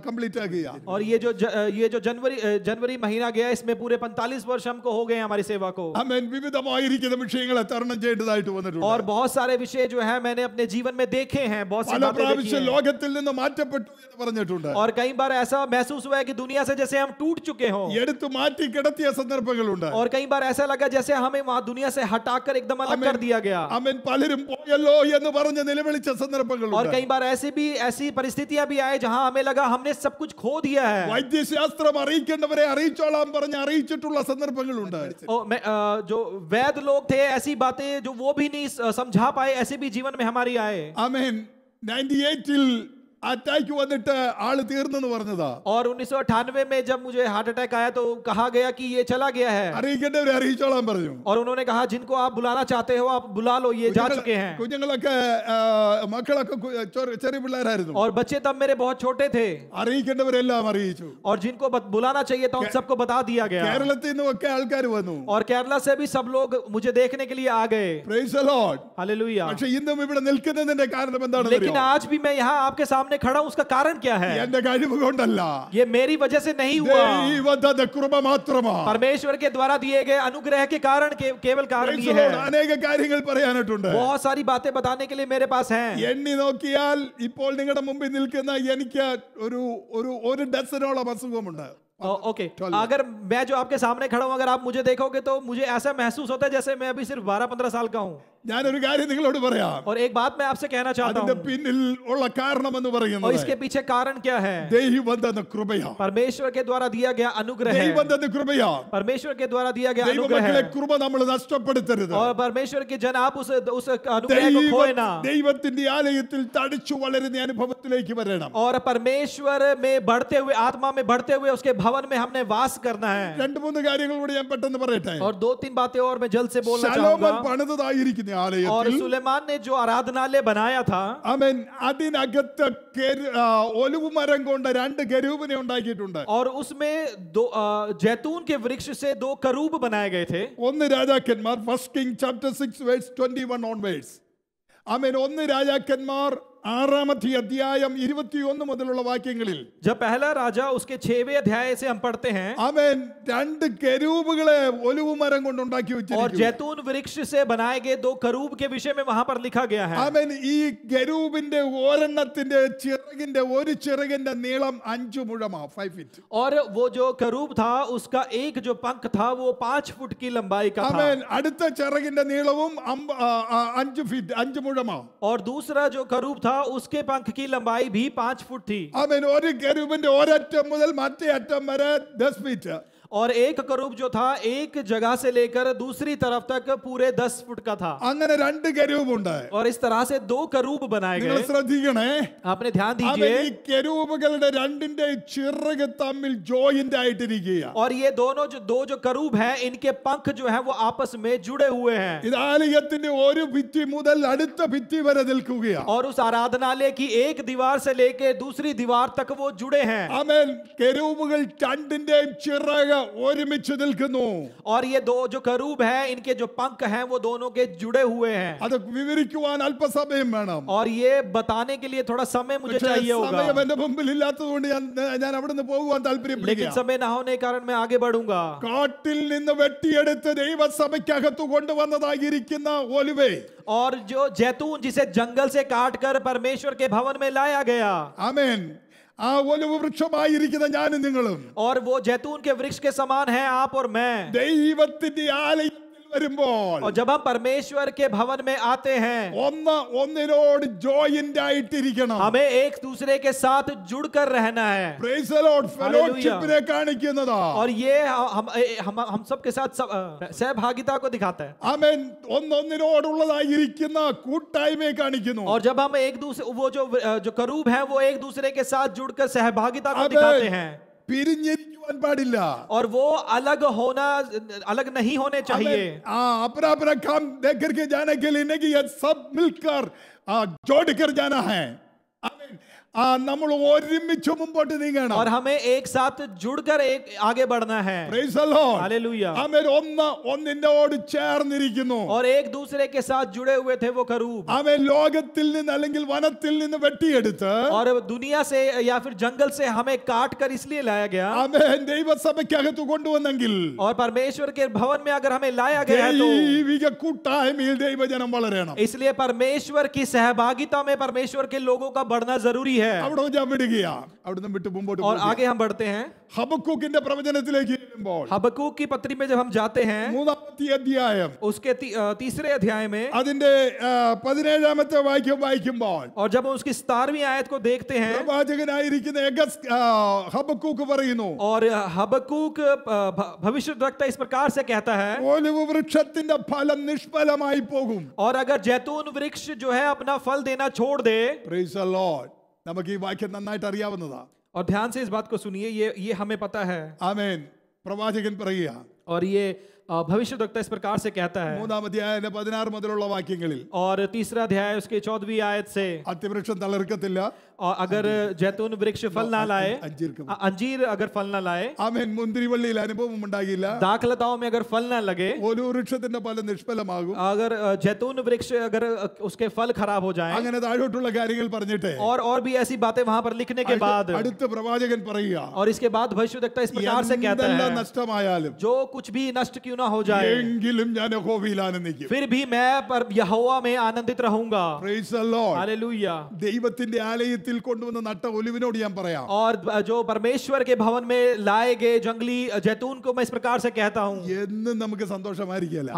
കംപ്ലീറ്റ് ആകുക. और ये जो जनवरी महीना गया, इसमें पूरे 45 वर्ष हमको हो गए हमारी सेवा को, ആമേൻ. വിവിധമായിരിക്കുന്ന വിഷയങ്ങളെ തരണം ചെയ്യേണ്ടതായിട്ട് വന്നിട്ടുണ്ട്. और बहुत सारे विषय जो है मैंने अपने जीवन में देखे हैं, बहुत सी പല बातें देखी പ്രാവശ്യം हैं। ലോകത്തിൽ നിന്ന് മാറ്റപ്പെട്ടു എന്ന് പറഞ്ഞിട്ടുണ്ട്. और कई बार ऐसा महसूस हुआ है कि दुनिया से जैसे हम टूट चुके हों, എടുത്തു മാറ്റി കിടത്തിയ സന്ദർഭങ്ങളുണ്ട്. और कई बार ऐसा लगा जैसे हमें वहां दुनिया से हटाकर एकदम अलग कर दिया गया, ആമേൻ. പലരും പോയല്ലോ എന്ന് പറഞ്ഞ് നിലവിളിച്ച और സന്ദർഭങ്ങളുണ്ട്. कई बार ऐसी परिस्थितियां भी आए जहां हमें लगा हमने सब कुछ खो दिया है। വൈദ്യശാസ്ത്രം അറിയിക്കേണ്ടവരെ അറിയിച്ചോളാം പറഞ്ഞ് അറിയിച്ചിട്ടുള്ള സന്ദർഭങ്ങളുണ്ട്. जो वैद लोग थे, ऐसी बातें जो वो भी नहीं समझा पाए, ऐसे भी जीवन में हमारी आए। ആമേൻ. 98-ൽ അറ്റാക്ക് വന്നിട്ട് ആള് തീർന്നെന്ന് പറഞ്ഞതാ. और 1998 में जब मुझे हार्ट अटैक आया तो कहा गया कि ये चला गया है, അറിയിക്കേണ്ടവരെ അറിയിച്ചോളാൻ പറഞ്ഞു. और उन्होंने कहा जिनको आप बुलाना चाहते हो आप बुला लो, ये जा चुके हैं। കുഞ്ഞുങ്ങളൊക്കെ മക്കളൊക്കെ ചെറിയ പിള്ളേരായിരുന്നു. और बच्चे तब मेरे बहुत छोटे थे, അറിയിക്കേണ്ടവരെല്ലാം അറിയിച്ചു. और जिनको बुलाना चाहिए था उन सबको बता दिया गया। കേരളത്തിൽ നിന്നൊക്കെ ആൾക്കാർ വന്നു. और केरला से भी सब लोग मुझे देखने के लिए आ गए। Praise the Lord. हालेलुया। പക്ഷെ ഇന്നും ഇവിടെ നിൽക്കുന്നതിന്റെ കാരണം എന്താണെന്ന് लेकिन അറിയോ? आज भी मैं यहाँ आपके सामने खड़ा हूं, उसका कारण क्या है? എന്റെ കഴിവ് കൊണ്ടല്ല, ये मेरी वजह से नहीं हुआ, ദൈവത്തിന്റെ കൃപ മാത്രമാ. परमेश्वर के द्वारा दिए गए अनुग्रह के कारण केवल कारण Praise ये the Lord. है। അനേക കാര്യങ്ങൾ പറയാനായിട്ടുണ്ട്. बहुत सारी बातें बताने के लिए मेरे पास हैं। എണ്ണി നോക്കിയാൽ ഇപ്പോൾ നിങ്ങളുടെ മുമ്പിൽ നിൽക്കുന്ന എനിക്ക് ഒരു ഡസനോളം അസുഖമുണ്ട്. ओके, अगर मैं जो आपके सामने खड़ा हूं, अगर आप मुझे देखोगे तो मुझे ऐसा महसूस होता है जैसे मैं अभी सिर्फ 12-15 साल का हूं। ഞാനൊരു കാര്യം നിങ്ങളോട് പറയാം. और एक बात मैं आपसे कहना चाहता അതിന്റെ हूं, പിന്നിൽ ഉള്ള കാരണം എന്ന് और പറയുന്നത് इसके पीछे कारण क्या है? ദൈവം തന്ന കൃപയാ. परमेश्वर के द्वारा दिया गया अनुग्रह है। ദൈവം തന്ന കൃപയാ. परमेश्वर के द्वारा दिया गया अनुग्रह ദൈവമക്കളെ है, കൃപ നമ്മൾ നഷ്ടപ്പെടുത്തരുത്. और परमेश्वर के जन आप उस अनुग्रह को खोए ना, ദൈവത്തിന്റെ ആലയത്തിൽ തടിച്ചു വളരുന്ന അനുഭവത്തിലേക്ക് വരണം. और परमेश्वर में बढ़ते हुए, आत्मा में बढ़ते हुए उसके भवन में हमने वास करना है। 2-3 കാര്യങ്ങൾ കൂടി ഞാൻ പെട്ടെന്ന് പറയട്ടെ. और 2-3 बातें और मैं जल्द से बोलना ശലോമോൻ चाहूंगा। പണിതതായിരിക്കുന്ന ഉണ്ടാക്കിയിരിക്കുന്ന और ആലയത്തിൽ सुलेमान ने जो आराधनालय बनाया था, അവൻ അതിനകത്ത് ഒലിവ് മരം കൊണ്ട് 2 കെരൂബിനെ ഉണ്ടാക്കിയിട്ടുണ്ട്. और उसमें दो जैतून के वृक्ष से 2 करूब बनाए गए थे. 1 രാജാക്കന്മാർ 1 Kings chapter 6 verse 21 onwards. ആമേൻ. 1 രാജാക്കന്മാർ 6-ാമത്തെ അധ്യായം 21 മുതലുള്ള വാക്യങ്ങളിൽ जब पहला राजा उसके 6वें अध्याय से हम पढ़ते हैं, ആമേൻ 2 കെരൂബുകളെ ഒലിവ് മരം കൊണ്ട് ഉണ്ടാക്കി और വെച്ചിരിക്കുന്നു. जैतून वृक्ष से बनाए गए 2 करूब के विषय में वहां पर लिखा गया है. ആമേൻ. ഈ കെരൂബിന്റെ ഒരെണ്ണത്തിന്റെ ചിറകിന്റെ ഒരു ചിറകിന്റെ നീളം 5 മുഴമാ, 5 feet. और वो जो करूब था उसका एक जो पंख था वो 5 फुट की लंबाई का था. ആമേൻ. അടുത്ത ചിറകിന്റെ നീളവും 5 feet, 5 മുഴമാ. और दूसरा जो करूब था उसके पंख की लंबाई भी 5 फुट थी. ആമേൻ. ഒരു കെരൂബിന്റെ ഒരറ്റം മുതൽ മറ്റേ അറ്റം വരെ 10 feet. और एक करूब जो था एक जगह से लेकर दूसरी तरफ तक पूरे 10 फुट का था. അങ്ങനെ 2 കെരൂബുണ്ട്. और इस तरह से 2 करूब बनाए നിങ്ങൾ गए. ശ്രദ്ധിക്കണേ. आपने ध्यान ആമേൻ. दीजिए. ഈ കെരൂബുകളുടെ രണ്ടിന്റെ ചിറക് തമ്മിൽ ജോയിന്റ് ആയിട്ടിരിക്കുക. और ये दोनों जो 2 करूब हैं इनके पंख जो है वो आपस में जुड़े हुए हैं. ഇത് ആലയത്തിന്റെ ഒരു ഭിത്തി മുതൽ അടുത്ത ഭിത്തി വരെ നിൽക്കുകയാണ്. और उस आराधनालय की एक दीवार से लेकर दूसरी दीवार तक वो जुड़े हैं. ആമേൻ. കെരൂബുകൾ രണ്ടിന്റെയും ചിറക് ഒരുമിച്ച് നിൽക്കുന്നു. और ये 2 जो करूब हैं इनके जो पंख हैं वो दोनों के जुड़े हुए हैं. അത് വിവരിക്കുവാൻ അല്പസമയം വേണം. और ये बताने के लिए थोड़ा समय मुझे പക്ഷേ चाहिए സമയം होगा, എന്റെ മുമ്പിൽ ഇല്ലാത്തതുകൊണ്ട് ഞാൻ അവിടെ നിന്ന് പോകുവാൻ लेकिन താല്പര്യപ്പെടുക. समय ना होने के कारण मैं आगे बढ़ूंगा. കാട്ടിൽ നിന്ന് വെട്ടിയെടുത്ത് ദൈവസഭയ്ക്കകത്ത് കൊണ്ടുവന്നതായിരിക്കുന്ന ഒലിവേ, और जो जैतून जिसे जंगल से काट कर परमेश्वर के भवन में लाया गया, ആമേൻ, ആ ഒലിവ് വൃക്ഷമായിരിക്കുന്ന ഞാനും നിങ്ങളും और वो जैतून के वृक्ष के समान है आप और मैं. ദൈവത്തിന്റെ ആലയത്തിൽ വരുമ്പോൾ और जब हम परमेश्वर के भवन में आते हैं ഒന്നിനോട് ജോയിന്റ് ആയിട്ടിരിക്കണം. हमें एक दूसरे के साथ जुड़कर रहना है. Praise the Lord. ഫെലോഷിപ്പിനെ കാണിക്കുന്നതാ. और ये हम सबके साथ सहभागिता को दिखाता है. ആമേൻ. ഒന്നിനോടുള്ളതായിരിക്കുന്ന കൂട്ടായ്മയെ കാണിക്കുന്നു. और जब हम एक दूसरे वो जो करूब है वो एक दूसरे के साथ जुड़कर सहभागिता को दिखाते हैं. പിരിഞ്ഞിരിക്കുവാൻ പാടില്ല. और वो अलग नहीं होने चाहिए. अपना काम देख करके जाने के लिए नहीं कि ये सब मिलकर जोड़ कर जाना है. आमीन. നമ്മൾ ഒരുമിച്ച് മുമ്പോട്ട് നീങ്ങണം. और हमें एक साथ जुड़कर एक आगे बढ़ना है. Praise the Lord. हालेलुया. ആമേൻ. ഒന്നിനോട് ചേർന്നിരിക്കുന്നു. और एक दूसरे के साथ जुड़े हुए थे वो करूब. ആമേൻ. ലോകത്തിൽ നിന്ന് അല്ലെങ്കിൽ വനത്തിൽ നിന്ന് വെട്ടിയെടുത്ത് और दुनिया से या फिर जंगल से हमें काट कर इसलिए लाया गया. ആമേൻ. ദൈവസഭയ്ക്കകത്ത് കൊണ്ടുവന്നെങ്കിൽ और परमेश्वर के भवन में अगर हमें लाया गया है तो ദൈവിക കൂട്ടായ്മയിൽ ദൈവജനം വളരണം. इसलिए परमेश्वर की सहभागिता में परमेश्वर के लोगों का बढ़ना जरूरी है. അവിടെ ഞാൻ വിടുകയാ. അവിടുന്ന് വിട്ട് മുമ്പോട്ട് और आगे हम बढ़ते हैं. ഹബക്കൂക്കിന്റെ പ്രവചനത്തിലേക്ക് വരുമ്പോൾ हबक्कूक की पत्री में जब हम जाते हैं 3-ാമത്തെ അധ്യായം उसके तीसरे अध्याय में, അതിന്റെ 17-ാമത്തെ വാക്യം വായിക്കുമ്പോൾ और जब हम उसकी 17वीं आयत को देखते हैं, പ്രവാചകനായിരിക്കുന്ന ഹബക്കൂക്ക് പറയുന്നു, और हबक्कूक भविष्य वक्ता इस प्रकार से कहता है, ഒലിവ് വൃക്ഷത്തിന്റെ ഫലം നിഷ്ഫലമായി പോകും. और अगर जैतून वृक्ष जो है अपना फल देना छोड़ दे. Praise the Lord. നമുക്ക് ഈ വാക്യം നന്നായിട്ട് അറിയാവുന്നതാ. और ध्यान से इस बात को सुनिए, ये हमें पता है. ആമേൻ. പ്രവാചകൻ പറയുക, और ये भविष्य वक्ता इस प्रकार से कहता है. 3-ാം അധ്യായത്തിന്റെ 16 മുതലുള്ള വാക്യങ്ങളിൽ और तीसरा अध्याय उसके 14वीं आयत से, അത്തിവൃക്ഷം തളിർക്കത്തില്ല. और अगर जैतून वृक्ष फल ना लाए, അഞ്ചീർക്കും. अंजीर अगर फल ना लाए, ആമേൻ. മുന്തിരിവള്ളിയിൽ അനുഭവം ഉണ്ടാകില്ല. दाखलताओं में अगर फल ना लगे, ഒലിവ് വൃക്ഷത്തിന്റെ ഫലം നിഷ്ഫലമാകും. अगर जैतून वृक्ष अगर उसके फल खराब हो जाएं, അങ്ങനെ താഴോട്ടുള്ള കാര്യങ്ങൾ പറഞ്ഞിട്ട് और भी ऐसी बातें वहां पर लिखने के बाद, അടുത്ത പ്രവാചകൻ പറയുക, और इसके बाद भविष्यद्वक्ता इस प्रकार से कहता എന്തെല്ലാം है, നഷ്ടമായാലും जो कुछ भी नष्ट क्यों ना हो जाए, എങ്കിലും ഞാൻ യഹോവയിൽ ആനന്ദിക്കും. फिर भी मैं पर यहोवा में आनंदित रहूंगा. Praise the Lord. हालेलुया. ദൈവത്തിന്റെ ആലയത്തിൽ കൊണ്ടുവന്ന നട്ട ഒലിവിനോട് ഞാൻ പറയാം, और जो परमेश्वर के भवन में लाए गए जंगली जैतून को मैं इस प्रकार से कहता हूँ, എന്നും നമുക്ക് സന്തോഷമായിരിക്കില്ല.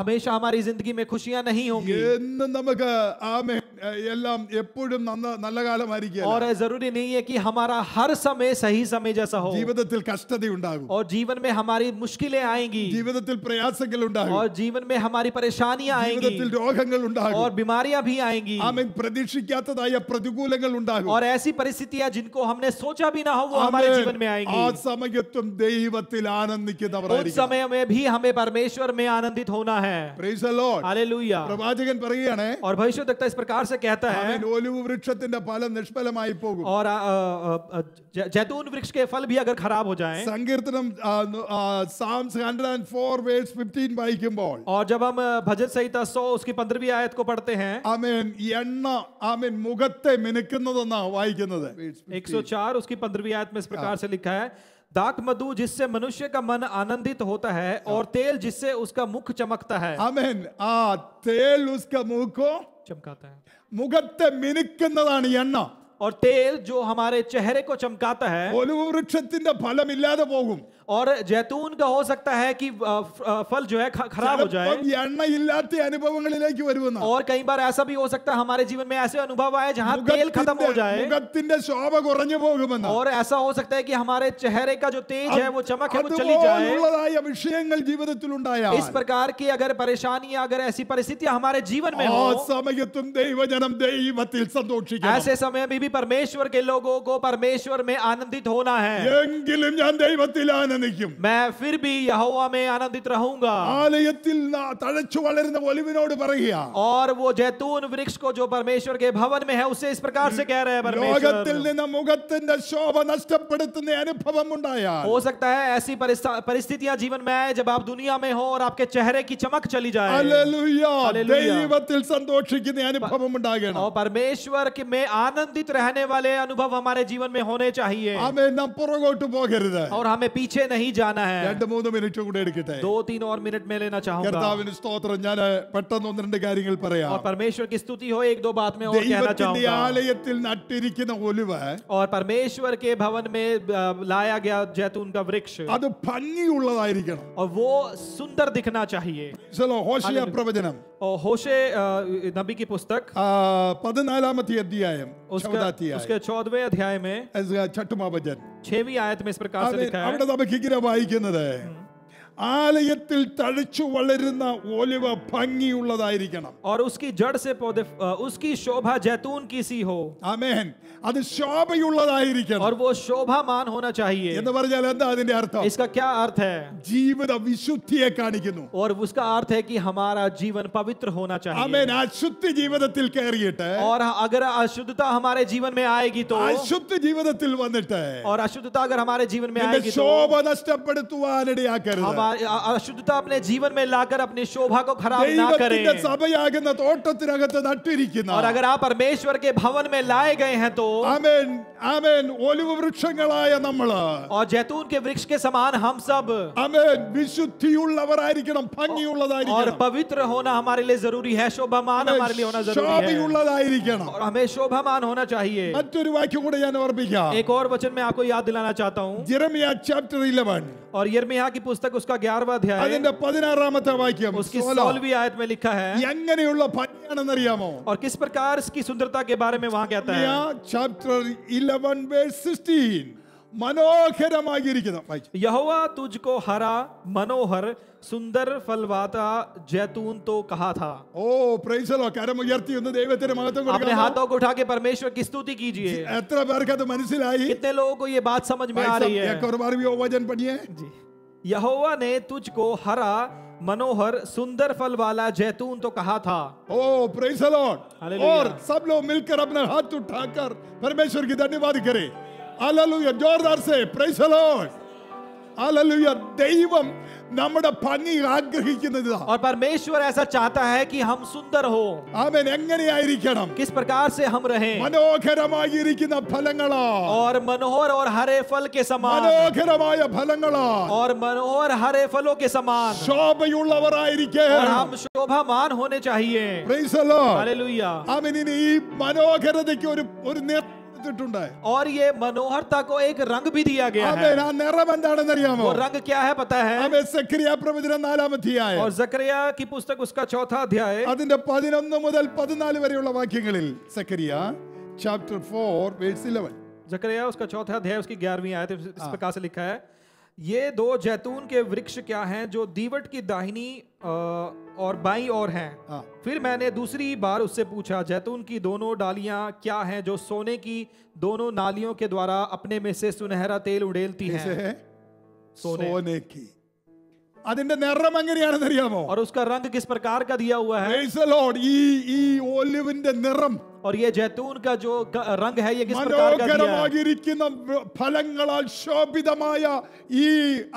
हमेशा हमारी जिंदगी में खुशियां नहीं होंगी, എന്നും നമുക്ക് ആമേൻ എല്ലാം എപ്പോഴും നല്ല കാലമായിരിക്കില്ല. और जरूरी नहीं है कि हमारा हर समय सही समय जैसा हो. ജീവിതത്തിൽ കഷ്ടത ഉണ്ടാകും. और जीवन में हमारी मुश्किलें आएंगी. ജീവിതത്തിൽ പ്രയാസങ്ങൾ ഉണ്ടാകും, और जीवन में हमारी परेशानियां ജീവിതത്തിൽ आएंगी രോഗങ്ങൾ ഉണ്ടാകും, और बीमारियां भी आएंगी ആമേൻ, പ്രതീക്ഷിക്കാത്തതായ പ്രതികൂലങ്ങൾ ഉണ്ടാകും. और ऐसी परिस्थितियां जिनको हमने सोचा भी ना हो वो हमारे ആമേൻ. जीवन में ആ आएंगी। സമയത്തും ദൈവത്തിൽ उन ആനന്ദിക്കുന്നവരായിരിക്കും. समय में भी हमें परमेश्वर में आनंदित होना है। Praise the Lord. हालेलुया। പ്രവാചകൻ പറയുകയാണ്, और भविष्यद्वक्ता इस प्रकार से कहता है, ആമേൻ, ഒലിവ് വൃക്ഷത്തിന്റെ ഫലം നിഷ്ഫലമായി പോകും. और जैतून वृक्ष के फल भी अगर खराब हो जाएं, സങ്കീർത്തനം Psalms 104 verse 15 വായിക്കുമ്പോൾ, और जब हम भजन संहिता 100 उसकी 15वीं आयत को पढ़ते हैं, ആമേൻ, എണ്ണ ആമേൻ മുഖത്തെ മിനുക്കുന്നതെന്നാ വായിക്കുന്നത്. 104 उसकी 15वीं आयत में इस प्रकार से लिखा है, दाक मधु जिससे मनुष्य का मन आनंदित होता है और तेल जिससे उसका मुख चमकता है। ആമേൻ, ആ തേൽ ഉസ്ക മൂക്കോ, चमकाता है। മുഖത്തെ മിനുക്കുന്നതാണ് ഈ എണ്ണ. और तेल जो हमारे चेहरे को चमकाता है, ഒലിവ് വൃക്ഷത്തിന്റെ ഫലം ഇല്ലാതെ പോകും. और जैतून का हो सकता है कि फल जो है खराब हो जाए, ചിലപ്പോൾ എണ്ണയില്ലാത്ത അനുഭവങ്ങളിലേക്ക് വരുമെന്ന്. और कई बार ऐसा भी हो सकता है हमारे जीवन में ऐसे अनुभव आए जहां तेल खत्म हो जाए, മുഖത്തിന്റെ ശോഭ കുറഞ്ഞു പോകുമെന്ന്. और ऐसा हो सकता है कि हमारे चेहरे का जो तेज है वो चमक है वो चली जाए। അതുപോലുള്ളതായ വിഷയങ്ങൾ ജീവിതത്തിൽ ഉണ്ടായാൽ इस प्रकार की अगर परेशानियां, अगर ऐसी परिस्थितियां हमारे जीवन में ആ हो, സമയത്തും ദൈവജനം ദൈവത്തിൽ സന്തോഷിക്കണം. ऐसे समय में भी परमेश्वर के लोगों को परमेश्वर में आनंदित होना है। എങ്കിലും ഞാൻ ദൈവത്തിൽ ആനന്ദിക്കും. मैं फिर भी यहोवा में आनंदित रहूंगा। ആലയത്തിൽ തഴച്ചു വളരുന്ന ഒലിവിനോട് പറയുക, और वो जैतून वृक्ष को जो परमेश्वर के भवन में है उससे इस प्रकार से कह रहे हैं ലോകത്തിൽ परमेश्वर। നിന്ന് മുഖത്തിന്റെ ശോഭ നഷ്ടപ്പെടുത്തുന്ന അനുഭവം ഉണ്ടായാൽ, हो सकता है ऐसी परिस्थितियां जीवन में आए जब आप दुनिया में हो और आपके चेहरे की चमक चली जाए, ഹല്ലേലൂയ, ഹല്ലേലൂയ. ദൈവത്തിൽ സന്തോഷിക്കുന്ന അനുഭവം ഉണ്ടാകണം. और परमेश्वर के में आनंदित रहने वाले अनुभव हमारे जीवन में होने चाहिए, ആമേൻ, നാം പുറകോട്ട് പോകരുത്. और हमें पीछे नहीं जाना है। 2-3 മിനിറ്റ് കൂടെ എടുക്കട്ടെ. 2-3 और मिनट में लेना चाहूंगा, കർത്താവിന് സ്തോത്രം. ഞാൻ പെട്ടെന്ന് 1-2 കാര്യങ്ങൾ പറയാം. और परमेश्वर की स्तुति हो 1-2 बात में और कहना ദൈവത്തിന്റെ चाहूंगा। ആലയത്തിൽ നട്ടിരിക്കുന്ന ഒലിവ് और परमेश्वर के भवन में लाया गया जैतून का वृक्ष, അത് ഭംഗിയുള്ളതായിരിക്കണം. और वो सुंदर दिखना चाहिए। ചലോ ഹോശേയ പ്രവചനം और होशे नबी की पुस्तक 14-ാമത്തെ അധ്യായം, उसके 14वें अध्याय में 6ാം വചനം. 6वीं आयत में इस प्रकार से लिखा है, അവിടെ നമുക്ക് ഇങ്ങനെ വായിക്കുന്നത്, ആലയത്തിൽ തഴച്ചു വളരുന്ന ഒലിവ് ഭംഗിയുള്ളതായിരിക്കണം. और उसकी जड़ से पौधे उसकी शोभा जैतून की सी हो, ആമേൻ, അത് ശോഭയുള്ളതായിരിക്കണം. और वो शोभामान होना चाहिए। എന്ന് പറഞ്ഞാൽ എന്താ അതിന്റെ അർത്ഥം? इसका क्या अर्थ है? ജീവിത വിശുദ്ധിയെ കാണിക്കുന്നു. और उसका अर्थ है कि हमारा जीवन पवित्र होना चाहिए। ആമേൻ, അശുദ്ധ ജീവിതത്തിൽ കയറിയിട്ട്, और अगर अशुद्धता हमारे जीवन में आएगी तो, അശുദ്ധ ജീവിതത്തിൽ വന്നിട്ട് और अशुद्धता अगर हमारे जीवन में നിന്റെ आएगी तो, ശോഭ നഷ്ടപ്പെടുത്തുവാനിടയാക്കരുത്. अशुद्धता अपने जीवन में लाकर अपनी शोभा को खराब ना करें। ദൈവത്തിന്റെ സഭയാകുന്ന തോട്ടത്തിനകത്ത് നട്ടിരിക്കുന്ന, और अगर आप परमेश्वर के भवन में लाए गए हैं तो, ആമേൻ ആമേൻ, ഒലിവ് വൃക്ഷങ്ങളായ നമ്മള്, और जैतून के वृक्ष के समान हम सब, ആമേൻ, വിശുദ്ധിയുള്ളവരായിരിക്കണം, और ഭംഗിയുള്ളതായിരിക്കണം, पवित्र होना हमारे लिए जरूरी है, शोभामान हमारे लिए होना जरूरी है, ശോഭയുള്ളതായിരിക്കണം. और हमें शोभामान होना चाहिए। മറ്റൊരു വാക്യം കൂടെ ഞാൻ ഓർമ്മിക്കാം. एक और वचन मैं आपको याद दिलाना चाहता हूँ, ജെറമിയ ചാപ്റ്റർ 11 और यिर्मयाह की पुस्तक उसका 11वां अध्याय അതിന്റെ 16ാമത്തെ വാക്യം. उसकी 16वीं आयत में लिखा है, എങ്ങനെയുള്ള ഭംഗിയാണെന്നറിയാമോ? और किस प्रकार इसकी सुंदरता के बारे में वहां कहता है, ചാപ്റ്റർ 11 verse 16, മനോഹരമായിരിക്കുന്നു. यहोवा तुझको हरा मनोहर सुंदर फलवाता जैतून तो कहा था। ഓ പ്രൈസ് ദി ലോർഡ്. കരമുയർത്തി ഒന്ന് ദൈവത്തിന് മഹത്വം अपने കൊടുക്കാം. हाथों को उठा के परमेश्वर की स्तुति कीजिए। എത്ര പേർക്ക് അത് മനസ്സിലായി? कितने लोगों को ये बात समझ में आ रही है? एक और बार भी वो वचन पढ़िए. यहोवा ने तुझको हरा मनोहर सुंदर फल वाला जैतून तो कहा था। ओ प्रेज द लॉर्ड. हालेलुया. और सब लोग मिलकर अपना हाथ उठाकर परमेश्वर की धन्यवाद करें. हालेलुया. जोरदार से प्रेज द लॉर्ड. हालेलुया. ദൈവം നമ്മുടെ ഭംഗി ആഗ്രഹിക്കുന്നതാ. और परमेश्वर ऐसा चाहता है कि हम सुंदर हो। ആമേൻ. എങ്ങനെയായിരിക്കണം? किस प्रकार से हम रहें? മനോഹരമായിരിക്കുന്ന ഫലങ്ങളാ. और मनोहर और हरे फल के समान, മനോഹരമായ ഫലങ്ങളാ. और मनोहर हरे फलों के समान, ശോഭയുള്ളവരായിരിക്കണം. और हम शोभामान होने चाहिए। Praise the Lord. हालेलुया. ആമേൻ. ഇനി ഈ മനോഹരതയ്ക്ക് ഒരു നിറം കൊടുത്തിട്ടുണ്ട്. और ये मनोहरता को एक रंग भी दिया गया है। ആമേൻ. ആ നിറം എന്താണെന്ന് അറിയാമോ? वो रंग क्या है पता है? ആമേൻ. സക്കറിയ പ്രവചനം 4ാം അധ്യായം और जकरिया की पुस्तक उसका 4था अध्याय അതിന്റെ 11 മുതൽ 14 വരെയുള്ള വാക്യങ്ങളിൽ സക്കറിയ ചാപ്റ്റർ 4 verse 11. जकरिया उसका 4था अध्याय उसकी 11वीं आयत इस प्रकार से लिखा है, ये दो जैतून के वृक्ष क्या हैं जो दीवट की दाहिनी और बाईं ओर हैं। हाँ। फिर मैंने दूसरी बार उससे पूछा, जैतून की दोनों डालियां क्या हैं जो सोने की दोनों नालियों के द्वारा अपने में से सुनहरा तेल उड़ेलती कैसे हैं? है? सोने। सोने की। അതിന്റെ നിറം എങ്ങനെയാണെന്ന് അറിയാമോ? और उसका रंग किस प्रकार का दिया हुआ है? Praise the Lord. ഈ ഒലിവിന്റെ നിറം और ये जैतून का जो रंग है ये किस प्रकार का दिया है? മനോഹരമായിരിക്കുന്ന ഫലങ്ങളാൽ ശോഭിതമായ ഈ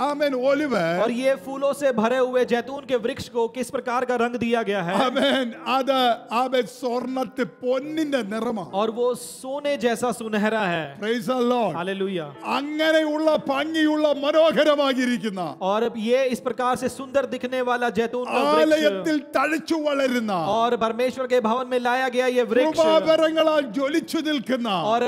ആമേൻ ഒലിവ് और ये फूलों से भरे हुए जैतून के वृक्ष को किस प्रकार का रंग दिया गया है? ആമേൻ അത് ആമേൻ സ്വർണ്ണത്തെ പൊന്നിന്റെ നിറമാണ്. और वो सोने जैसा सुनहरा है। Praise the Lord. हालेलुया। അങ്ങനെയുള്ള ഭംഗിയുള്ള മനോഹരമായിരിക്കുന്ന और ये इस प्रकार से सुंदर दिखने वाला जैतून का वृक्ष ആലയത്തിൽ തഴച്ചു വളരുന്ന और परमेश्वर के भवन में लाया गया ये वृक्ष കൃപാവരങ്ങളാൽ ജ്വലിച്ചു നിൽക്കുന്ന और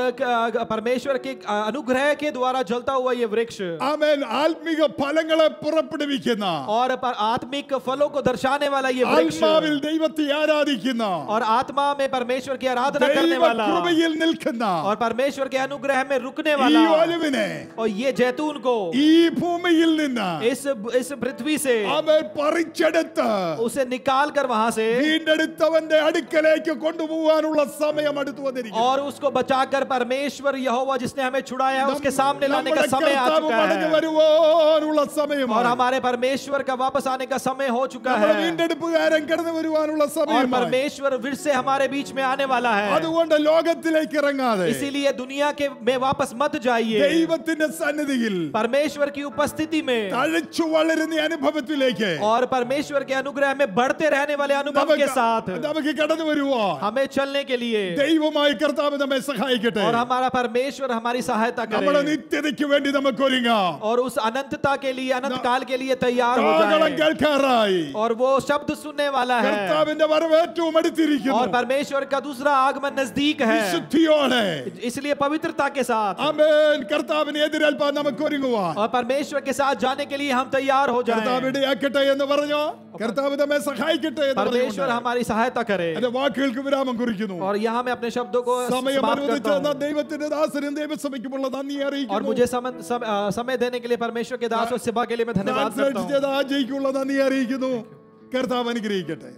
परमेश्वर के अनुग्रह के द्वारा जलता हुआ ये वृक्ष ആമേൻ ആത്മിക ഫലങ്ങളെ പുറപ്പെടുവിക്കുന്ന और आत्मिक फलों को दर्शाने वाला ये वृक्ष ആത്മാവിൽ ദൈവത്തെ ആരാധിക്കുന്ന और आत्मा में परमेश्वर की आराधना करने ദൈവ वाला കൃപയിൽ നിൽക്കുന്ന और परमेश्वर के अनुग्रह में रुकने ഈ वाला ഒലിവിനെ और ये जैतून को ഈ ഭൂമിയിൽ നിന്ന് इस पृथ्वी से അവൻ പറിച്ചെടുത്ത് उसे निकाल कर वहां से വീണ്ടെടുത്തവന്റെ അടുക്കലേക്ക് കൊണ്ടുപോകാനുള്ള സമയം അടുത്തു വന്നിരിക്കുന്നു. और उसको बचाकर परमेश्वर यहोवा जिसने हमें छुड़ाया है उसके सामने लाने का നമ്മുടെ समय आ കർത്താവ് चुका മടങ്ങി है വരുവാനുള്ള और സമയമാണ്. हमारे परमेश्वर का वापस आने का समय हो चुका നമ്മുടെ है വീണ്ടെടുപ്പുകാരൻ കടന്നു വരുവാനുള്ള और സമയമാണ്. परमेश्वर फिर से हमारे बीच में आने वाला है। അതുകൊണ്ട് ലോകത്തിലേക്ക് ഇറങ്ങാതെ इसीलिए दुनिया के में वापस मत जाइए, ദൈവത്തിന്റെ സന്നിധിയിൽ परमेश्वर की उपस्थिति में തഴച്ചു വളരുന്ന അനുഭവത്തിലേക്ക് और परमेश्वर के अनुग्रह में बढ़ते रहने वाले अनुभव के साथ നമുക്ക് കടന്നു വരുവാൻ हमें चलने के लिए ദൈവമായ കർത്താവ് നമ്മെ സഹായിക്കട്ടെ. और हमारा परमेश्वर हमारी सहायता നമ്മുടെ करे നിത്യതയ്ക്ക് വേണ്ടി നമുക്ക് ഒരുങ്ങാം. और उस अनंतता के लिए अनंत काल के लिए तैयार हो കാഹളം जाए കേൾക്കാറായി. और वो शब्द सुनने वाला है കർത്താവിന്റെ വരവ് ഏറ്റവും അടുത്തിരിക്കുന്നു. और परमेश्वर का दूसरा आगमन नजदीक है, വിശുദ്ധിയോടെ इसलिए पवित्रता के साथ ആമേൻ കർത്താവിനെ എതിരേൽപ്പാൻ നമുക്ക് ഒരുങ്ങുവാൻ और परमेश्वर के साथ जाने के लिए हम तैयार हो जाएं। കർത്താവിന്റെ ആക്കട്ടെ എന്ന് പറഞ്ഞോ കർത്താവ് നമ്മെ സഹായിക്കട്ടെ എന്ന് परमेश्वर പറഞ്ഞുകൊണ്ട് हमारी सहायता करे എന്റെ വാക്കുകൾക്ക് വിരാമം കുറിക്കുന്നു. और यहाँ मैं अपने शब्दों को സമയം समाप्त അനുവദിച്ച करता हूं। ദൈവത്തിന്റെ ദാസനും ദൈവസഭയ്ക്കുമുള്ള നന്ദി और അറിയിക്കുന്നു. मुझे समय देने के लिए परमेश्वर के दास और सेवा के लिए मैं धन्यवाद करता ട്രാൻസ്ലേറ്റ് हूं। ചെയ്ത ആജയ്ക്കുള്ള നന്ദി അറിയിക്കുന്നു. കർത്താവ് അനുഗ്രഹിക്കട്ടെ.